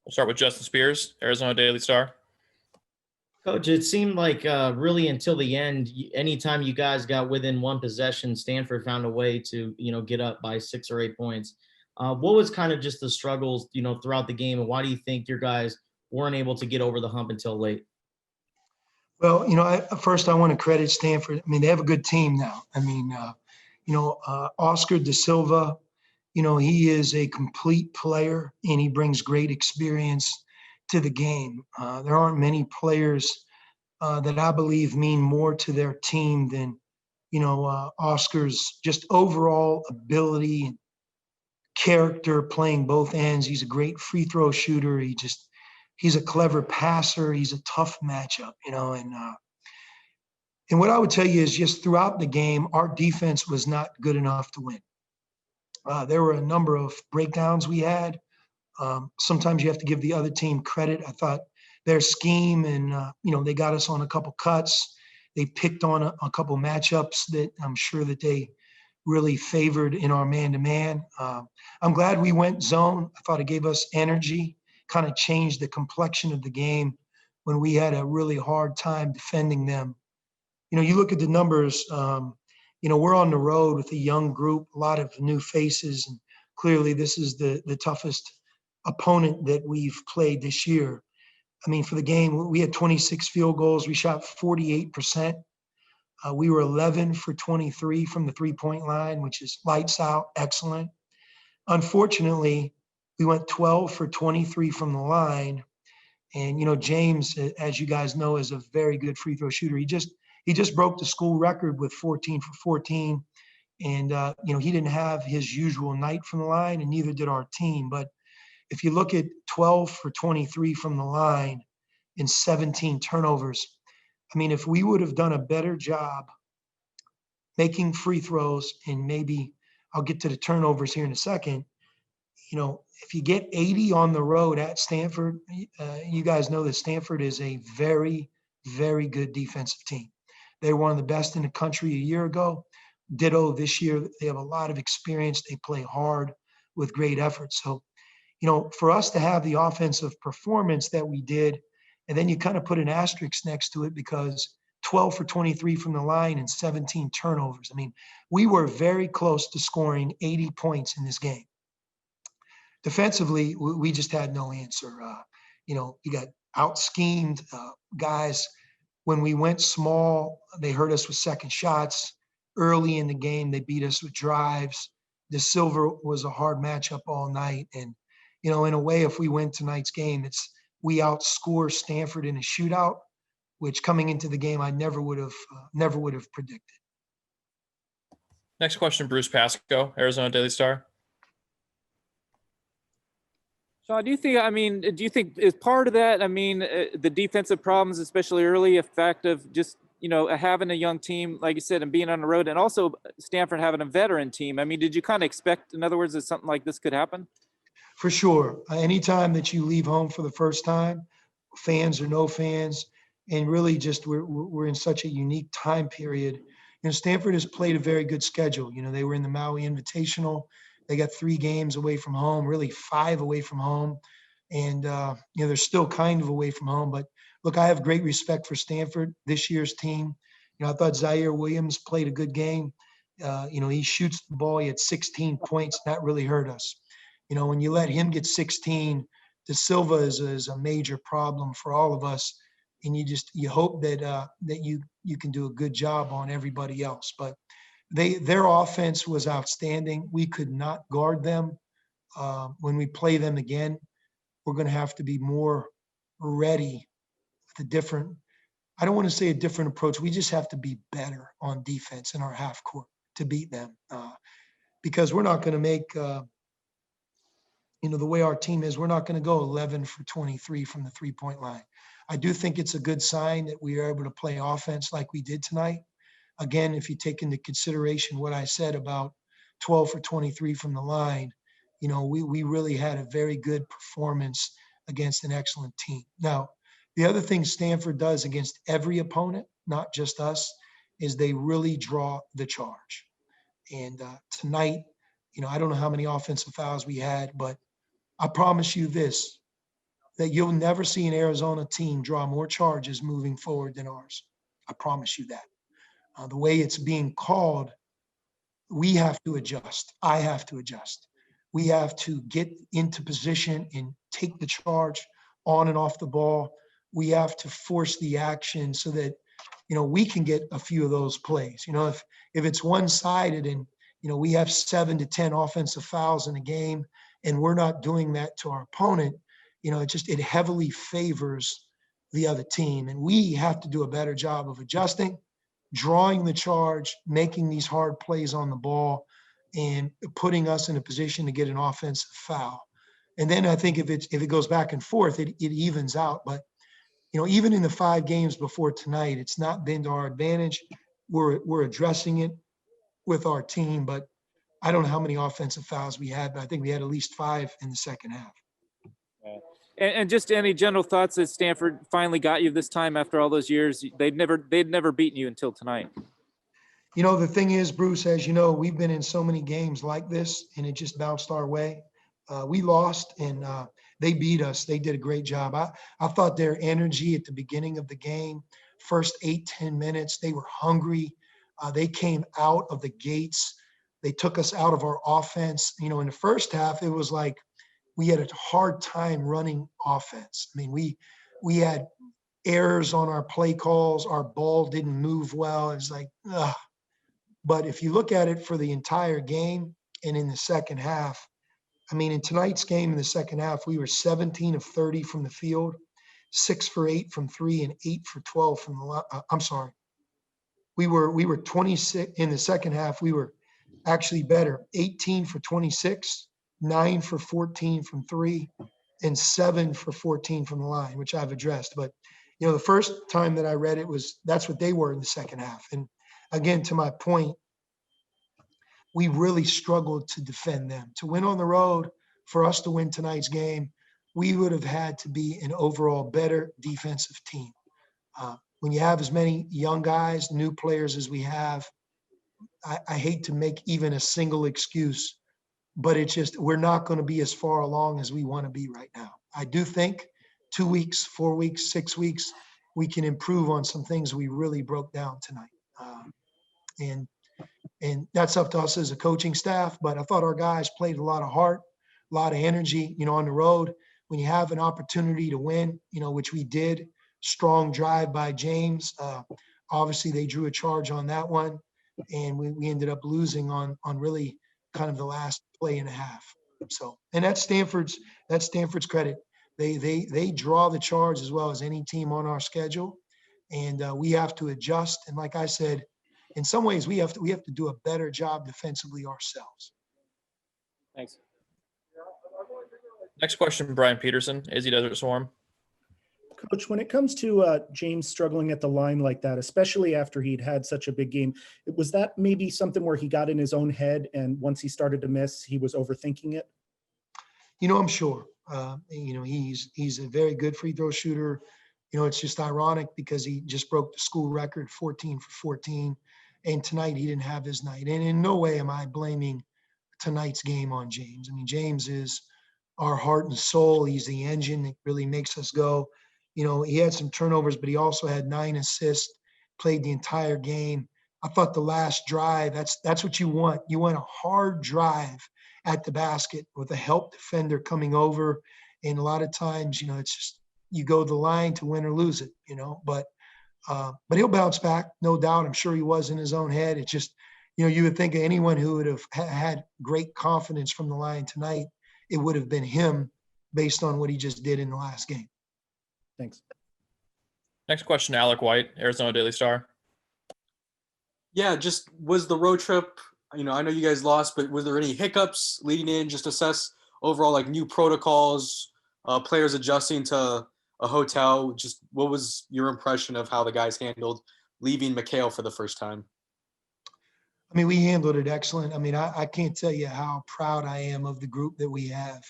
We'll start with Justin Spears, Arizona Daily Star. Coach, it seemed like really until the end, anytime you guys got within one possession, Stanford found a way to, get up by 6 or 8 points. What was kind of just the struggles, throughout the game, and why do you think your guys weren't able to get over the hump until late? Well, first I want to credit Stanford. I mean, they have a good team now. I mean, Oscar Da Silva, he is a complete player and he brings great experience to the game. There aren't many players that I believe mean more to their team than, Oscar's just overall ability and character playing both ends. He's a great free throw shooter. He's a clever passer. He's a tough matchup, and what I would tell you is just throughout the game, our defense was not good enough to win. There were a number of breakdowns we had. Sometimes you have to give the other team credit. I thought their scheme and, they got us on a couple cuts. They picked on a couple matchups that I'm sure that they really favored in our man-to-man. I'm glad we went zone. I thought it gave us energy, kind of changed the complexion of the game when we had a really hard time defending them. You look at the numbers, we're on the road with a young group, a lot of new faces, and clearly this is the toughest opponent that we've played this year. I mean, for the game, we had 26 field goals. We shot 48%. We were 11 for 23 from the three-point line, which is lights out, excellent. Unfortunately, we went 12 for 23 from the line. And, James, as you guys know, is a very good free throw shooter. He just broke the school record with 14 for 14. And, he didn't have his usual night from the line, and neither did our team. But if you look at 12 for 23 from the line and 17 turnovers, I mean, if we would have done a better job making free throws, and maybe I'll get to the turnovers here in a second, if you get 80 on the road at Stanford, you guys know that Stanford is a very, very good defensive team. They were one of the best in the country a year ago. Ditto this year. They have a lot of experience. They play hard with great effort. So, for us to have the offensive performance that we did, and then you kind of put an asterisk next to it because 12 for 23 from the line and 17 turnovers. I mean, we were very close to scoring 80 points in this game. Defensively, we just had no answer. You got out-schemed guys. When we went small, they hurt us with second shots. Early in the game, they beat us with drives. Da Silva was a hard matchup all night. And, in a way, if we win tonight's game, we outscore Stanford in a shootout, which coming into the game, I never would have predicted. Next question, Bruce Pasco, Arizona Daily Star. Sean, do you think is part of that, the defensive problems, especially early, a fact of just, having a young team, like you said, and being on the road, and also Stanford having a veteran team? Did you kind of expect, in other words, that something like this could happen? For sure. Anytime that you leave home for the first time, fans or no fans, and really just we're in such a unique time period. Stanford has played a very good schedule. They were in the Maui Invitational. They got 3 games away from home, really 5 away from home. And, they're still kind of away from home. But, look, I have great respect for Stanford, this year's team. I thought Zaire Williams played a good game. He shoots the ball. He had 16 points. That really hurt us. When you let him get 16, Da Silva is a major problem for all of us. And you hope that you can do a good job on everybody else. But their offense was outstanding. We could not guard them. When we play them again, we're going to have to be more ready with I don't want to say a different approach. We just have to be better on defense in our half court to beat them. Because we're not going to make, the way our team is, we're not going to go 11 for 23 from the three-point line. I do think it's a good sign that we are able to play offense like we did tonight. Again, if you take into consideration what I said about 12 for 23 from the line, we really had a very good performance against an excellent team. Now, the other thing Stanford does against every opponent, not just us, is they really draw the charge. And tonight, I don't know how many offensive fouls we had, but I promise you this, that you'll never see an Arizona team draw more charges moving forward than ours. I promise you that. The way it's being called, we have to adjust. I have to adjust. We have to get into position and take the charge on and off the ball. We have to force the action so that, we can get a few of those plays. If it's one-sided and, we have 7 to 10 offensive fouls in a game and we're not doing that to our opponent, it heavily favors the other team. And we have to do a better job of adjusting, drawing the charge, making these hard plays on the ball, and putting us in a position to get an offensive foul. And then I think if it goes back and forth, it evens out. But, even in the 5 games before tonight, it's not been to our advantage. We're addressing it with our team, but I don't know how many offensive fouls we had, but I think we had at least 5 in the second half. And just any general thoughts that Stanford finally got you this time after all those years? They'd never beaten you until tonight. The thing is, Bruce, as you know, we've been in so many games like this, and it just bounced our way. We lost, and they beat us. They did a great job. I thought their energy at the beginning of the game, first 8-10 minutes, they were hungry. They came out of the gates. They took us out of our offense. In the first half, it was like we had a hard time running offense. I mean, we had errors on our play calls. Our ball didn't move well. It's like, ugh. But if you look at it for the entire game and in the second half, in tonight's game in the second half, we were 17 of 30 from the field, 6 for 8 from 3, and 8 for 12 from the I'm sorry. We were 26 in the second half. We were actually better, 18 for 26, 9 for 14 from 3, and 7 for 14 from the line, which I've addressed. But, the first time that I read it that's what they were in the second half. And again, to my point, we really struggled to defend them. To win on the road, for us to win tonight's game, we would have had to be an overall better defensive team. When you have as many young guys, new players as we have, I hate to make even a single excuse, but it's just we're not going to be as far along as we want to be right now. I do think 2 weeks, 4 weeks, 6 weeks, we can improve on some things we really broke down tonight. And that's up to us as a coaching staff. But I thought our guys played a lot of heart, a lot of energy, on the road. When you have an opportunity to win, which we did, strong drive by James. Obviously, they drew a charge on that one, and we ended up losing on really kind of the last play and a half. So, and that's Stanford's credit. They draw the charge as well as any team on our schedule, and we have to adjust. And like I said, in some ways, we have to do a better job defensively ourselves. Thanks. Next question, Brian Peterson, AZ Desert Swarm. Coach, when it comes to James struggling at the line like that, especially after he'd had such a big game, was that maybe something where he got in his own head and once he started to miss, he was overthinking it? I'm sure. He's a very good free throw shooter. It's just ironic because he just broke the school record, 14 for 14. And tonight he didn't have his night. And in no way am I blaming tonight's game on James. James is our heart and soul. He's the engine that really makes us go. He had some turnovers, but he also had 9 assists, played the entire game. I thought the last drive, that's what you want. You want a hard drive at the basket with a help defender coming over. And a lot of times, it's just you go the line to win or lose it, But he'll bounce back, no doubt. I'm sure he was in his own head. It's just, you would think of anyone who would have had great confidence from the line tonight, it would have been him based on what he just did in the last game. Thanks. Next question, Alec White, Arizona Daily Star. Yeah, just was the road trip, I know you guys lost, but was there any hiccups leading in? Just assess overall, like new protocols, players adjusting to a hotel. Just what was your impression of how the guys handled leaving McHale for the first time? We handled it excellent. I can't tell you how proud I am of the group that we have.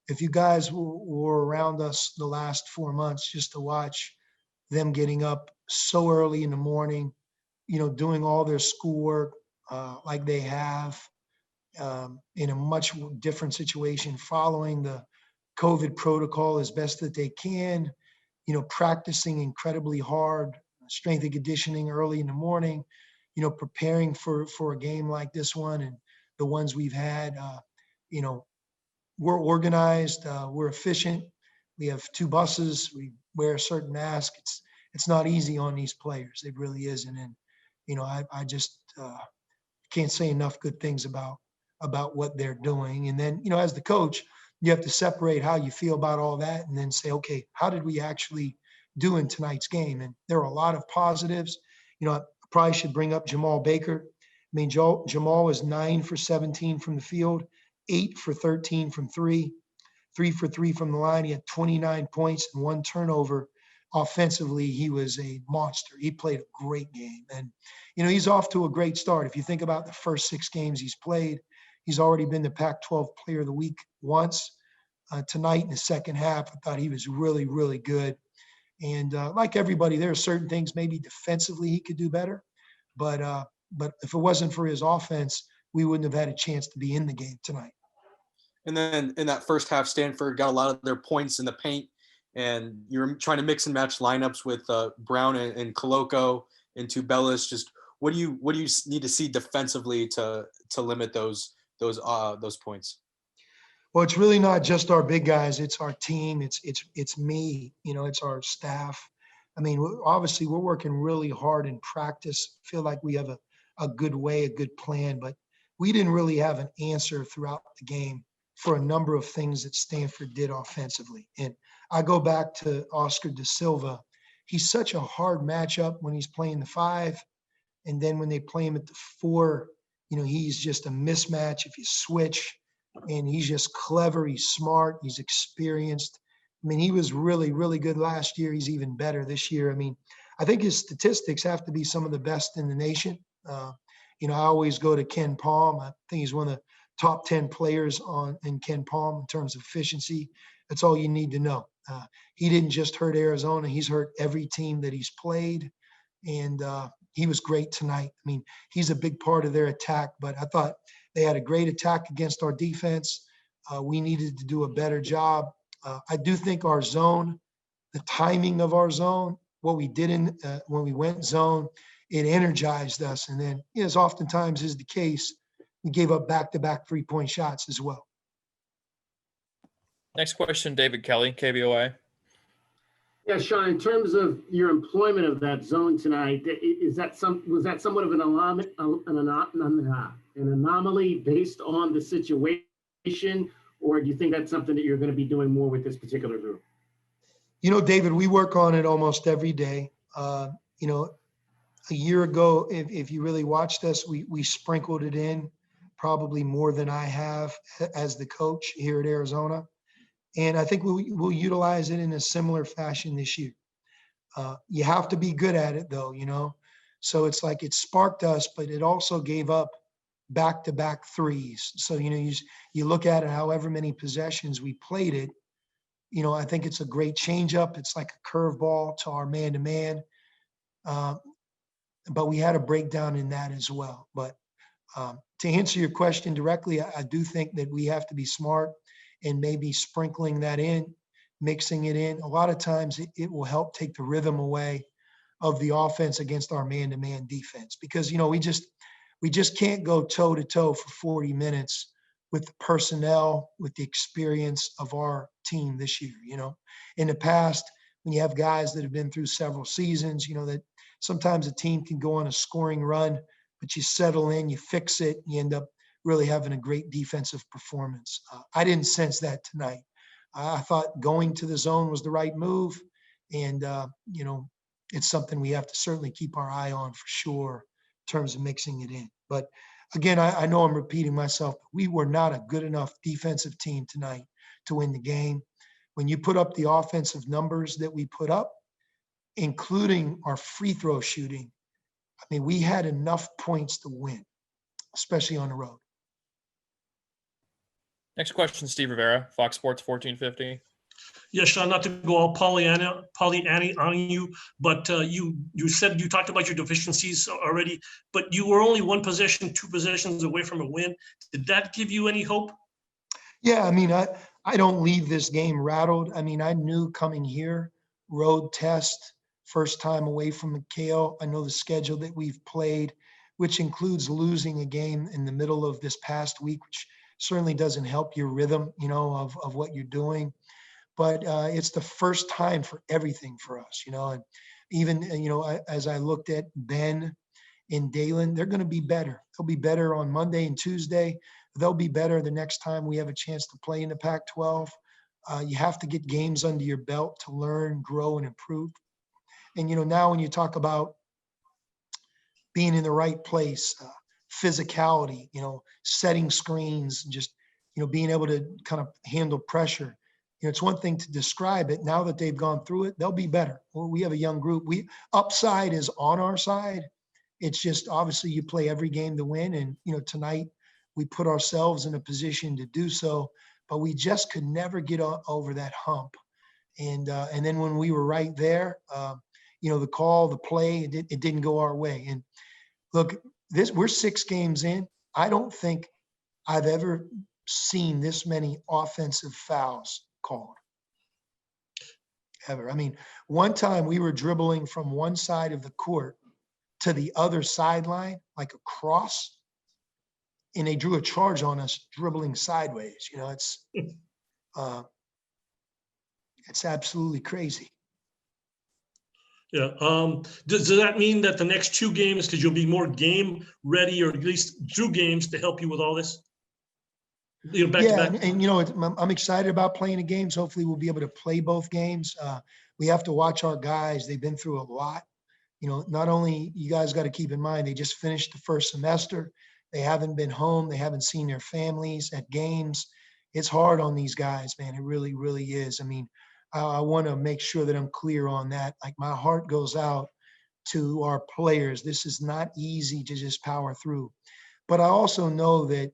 If you guys were around us the last 4 months, just to watch them getting up so early in the morning, doing all their schoolwork like they have in a much different situation, following the COVID protocol as best that they can, practicing incredibly hard, strength and conditioning early in the morning, preparing for a game like this one and the ones we've had. We're organized, we're efficient. We have 2 buses. We wear a certain mask. It's not easy on these players. It really isn't. And, I just can't say enough good things about what they're doing. And then, as the coach, you have to separate how you feel about all that and then say, okay, how did we actually do in tonight's game? And there are a lot of positives. I probably should bring up Jamal Baker. I mean, Jamal was 9 for 17 from the field, 8 for 13 from 3, 3 for 3 from the line. He had 29 points and 1 turnover. Offensively, he was a monster. He played a great game. And, he's off to a great start. If you think about the first 6 games he's played, he's already been the Pac-12 Player of the Week once. Tonight in the second half, I thought he was really, really good. And like everybody, there are certain things maybe defensively he could do better. But if it wasn't for his offense, we wouldn't have had a chance to be in the game tonight. And then in that first half, Stanford got a lot of their points in the paint, and you're trying to mix and match lineups with Brown and Koloko into Bellis. Just what do you need to see defensively to limit those points? Well, it's really not just our big guys. It's our team. It's me. It's our staff. I mean, obviously we're working really hard in practice. Feel like we have a good way, a good plan, but we didn't really have an answer throughout the game for a number of things that Stanford did offensively. And I go back to Oscar Da Silva. He's such a hard matchup when he's playing the 5. And then when they play him at the 4, he's just a mismatch if you switch. And he's just clever. He's smart. He's experienced. I mean, he was really, really good last year. He's even better this year. I mean, I think his statistics have to be some of the best in the nation. I always go to Ken Palm. I think he's one of the top 10 players in Ken Palm in terms of efficiency. That's all you need to know. He didn't just hurt Arizona. He's hurt every team that he's played. And he was great tonight. I mean, he's a big part of their attack, but I thought they had a great attack against our defense. We needed to do a better job. I do think our zone, the timing of our zone, what we did when we went zone, it energized us. And then, as oftentimes is the case, we gave up back-to-back 3-point shots as well. Next question, David Kelly, KBOA. Yeah, Sean, in terms of your employment of that zone tonight, was that somewhat of an anomaly based on the situation, or do you think that's something that you're going to be doing more with this particular group? David, we work on it almost every day. A year ago, if you really watched us, we sprinkled it in probably more than I have as the coach here at Arizona. And I think we'll utilize it in a similar fashion this year. You have to be good at it, though, So it's like it sparked us, but it also gave up back-to-back threes. So, you look at it, however many possessions we played it, I think it's a great changeup. It's like a curveball to our man-to-man. But we had a breakdown in that as well. But to answer your question directly, I do think that we have to be smart and maybe sprinkling that in, mixing it in. A lot of times it will help take the rhythm away of the offense against our man-to-man defense because, we just can't go toe-to-toe for 40 minutes with the personnel, with the experience of our team this year. In the past, when you have guys that have been through several seasons, that sometimes a team can go on a scoring run, but you settle in, you fix it, you end up really having a great defensive performance. I didn't sense that tonight. I thought going to the zone was the right move. And, it's something we have to certainly keep our eye on for sure in terms of mixing it in. But again, I know I'm repeating myself, but we were not a good enough defensive team tonight to win the game. When you put up the offensive numbers that we put up, including our free throw shooting, I mean, we had enough points to win, especially on the road. Next question, Steve Rivera, Fox Sports 1450. Yeah, Sean, not to go all Pollyanna on you, but you said you talked about your deficiencies already, but you were only 2 possessions away from a win. Did that give you any hope? Yeah, I mean, I don't leave this game rattled. I mean, I knew coming here, road test, first time away from McHale. I know the schedule that we've played, which includes losing a game in the middle of this past week, which certainly doesn't help your rhythm, of what you're doing. But it's the first time for everything for us, and even, as I looked at Ben and Dalen, they're going to be better. They'll be better on Monday and Tuesday. They'll be better the next time we have a chance to play in the Pac-12. You have to get games under your belt to learn, grow, and improve. And, now when you talk about being in the right place, physicality, setting screens, just, being able to kind of handle pressure. It's one thing to describe it. Now that they've gone through it, they'll be better. Well, we have a young group. Upside is on our side. It's just obviously you play every game to win. And, tonight we put ourselves in a position to do so, but we just could never get over that hump. And then when we were right there, the call, the play, it didn't go our way. And look, we're 6 games in. I don't think I've ever seen this many offensive fouls called. Ever. I mean, one time we were dribbling from one side of the court to the other sideline, like a cross, and they drew a charge on us dribbling sideways. It's absolutely crazy. Yeah. Does that mean that the next 2 games, because you'll be more game ready, or at least 2 games to help you with all this? Back to back. And I'm excited about playing the games. Hopefully we'll be able to play both games. We have to watch our guys. They've been through a lot. Not only, you guys got to keep in mind, they just finished the first semester. They haven't been home. They haven't seen their families at games. It's hard on these guys, man. It really, really is. I mean, I want to make sure that I'm clear on that. Like, my heart goes out to our players. This is not easy to just power through. But I also know that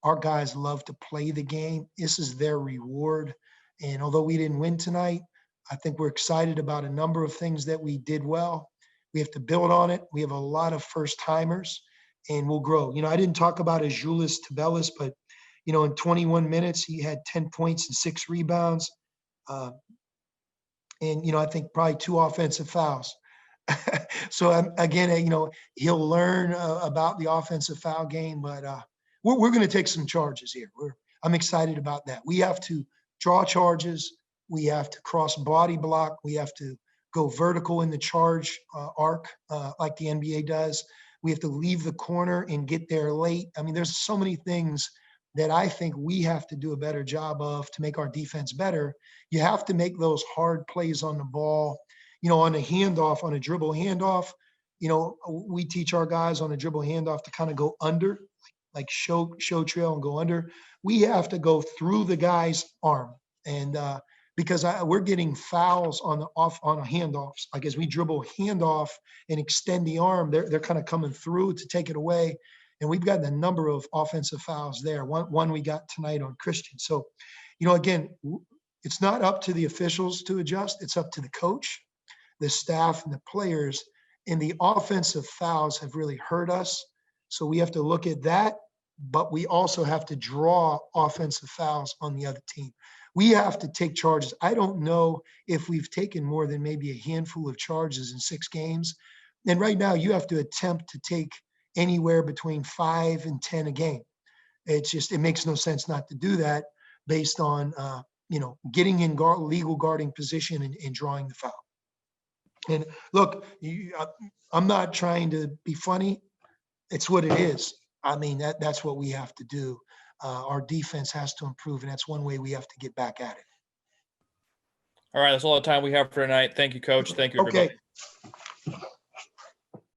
our guys love to play the game. This is their reward. And although we didn't win tonight, I think we're excited about a number of things that we did well. We have to build on it. We have a lot of first timers, and we'll grow. I didn't talk about Azulis Tabelis, but, in 21 minutes, he had 10 points and 6 rebounds. And, I think probably 2 offensive fouls. So again, he'll learn about the offensive foul game, but we're going to take some charges here. I'm excited about that. We have to draw charges. We have to cross body block. We have to go vertical in the charge arc like the NBA does. We have to leave the corner and get there late. I mean, there's so many things that I think we have to do a better job of to make our defense better. You have to make those hard plays on the ball, on a handoff, on a dribble handoff. We teach our guys on a dribble handoff to kind of go under, like show trail and go under. We have to go through the guy's arm. And because we're getting fouls on handoffs. Like, as we dribble handoff and extend the arm, they're kind of coming through to take it away. And we've gotten a number of offensive fouls there. One we got tonight on Christian. So, again, it's not up to the officials to adjust. It's up to the coach, the staff, and the players. And the offensive fouls have really hurt us. So we have to look at that, but we also have to draw offensive fouls on the other team. We have to take charges. I don't know if we've taken more than maybe a handful of charges in 6 games. And right now you have to attempt to take anywhere between 5 and 10 a game. It makes no sense not to do that based on, getting in legal guarding position and drawing the foul. And look, I'm not trying to be funny. It's what it is. I mean, that's what we have to do. Our defense has to improve, and that's one way we have to get back at it. All right, that's all the time we have for tonight. Thank you, Coach. Thank you, everybody. Okay.